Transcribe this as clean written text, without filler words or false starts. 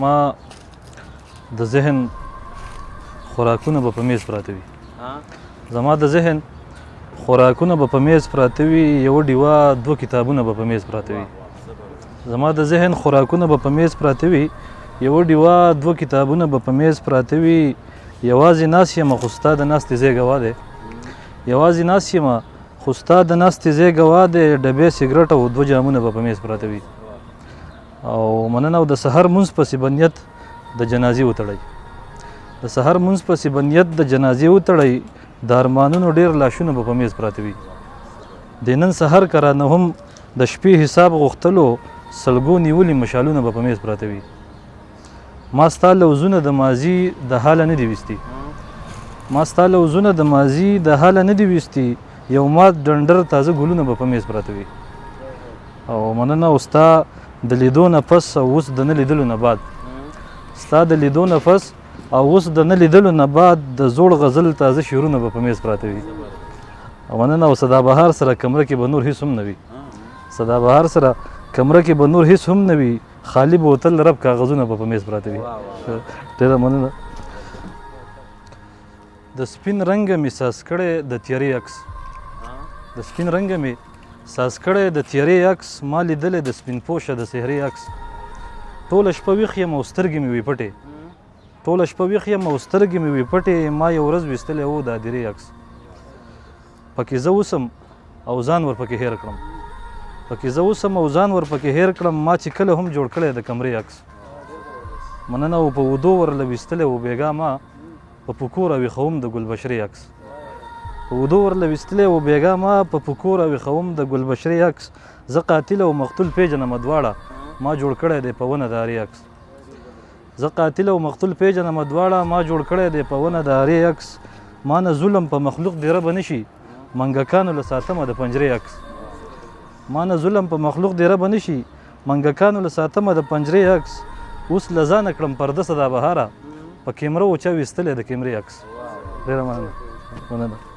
ما د ذهن خوراکونه به په میز پراته وي زما د ذهن خوراکونه به په میز پراته وي یوه ډیوه دوه کتابونه به په میز پراته وي زما د ذهن خوراکونه به په میز پراته وي یوه ډیوه دوه کتابونه به په میز پراته وي یوازې ناست یم خو ستا د ناستې ځای ګواه دی یوازې ناست یم خو ستا د ناستې ځای ګواه دی ډبې سګرټ او دوه جامونه به په میز پراته وي او مننه او د سحر مونځ پسې به نیت د جنازې وتړئ د سحر مونځ پسې به نیت د جنازې وتړئ د ارمانونو ډېر لاشونه به په میز پراته وي د نن سحر که رانه هم د شپې حساب غوښتلو سلګو نیولي مشالونه به په میز پراته وي ما ستا لوزونه د ماضي د حاله نه دي ویستي ما ستا لوزونه د ماضي د حاله نه دي ویستي یو مات ډنډر تازه ګلونه به په میز پراته وي او مننه او ستا د لیدو نه پس او اوس د نه لیدلو نه بعد ستا د لیدو نه پس او اوس د نه لیدلو نه بعد د زوړ غزل تازه شعرونه به په میز پراته وي او مننه او سدابهار سره کمره کې به نور هیڅ هم نه وي سدابهار سره کمره کې به نور هیڅ هم نه وي خالی بوتل رب کاغذونه به په میز پراته وي ډېره مننه د سپین رنګه مې ساز کړی د تیارې عکس د سپین رنګه مې ساز کړی د تیارې عکس ما لیدلی د سپین پوشه د سحرې عکس ټوله شپه ویښ یم او سترګې مې وي پټې ټوله شپه ویښ یم او سترګې مې وي پټې ما یو ورځ ویستلی و د هدیرې عکس پکې زه اوسم او ځان ورپکې هیر کړم پکې زه اوسم او ځان ورپکې هیر کړم ما چې کله هم جوړ کړی د کمرې عکس مننه او په ودو ورله ویستلی و بېګا ما په پکور راویښوم د ګلبشرې عکس په ودو ورله ویستلی و بېګا ما په پکور راویښوم د ګلبشرې عکس زه قاتل او مقتول پېژنمه دواړه ما جوړ کړی دی په ونه د هرې عکس زه قاتل او مقتول پېژنمه دواړه ما جوړ کړی دی په ونه د هرې عکس ما نه ظلم په مخلوق دیره به نه شي منګکانو له ساتمه د پنجرې عکس ما نه ظلم په مخلوق دیره به نه شي منګکانو له ساتمه د پنجرې عکس اوس له ځانه کړم پرده سدابهاره په کیمره اوچا ویستلی د کیمرې عکس ډېره مننه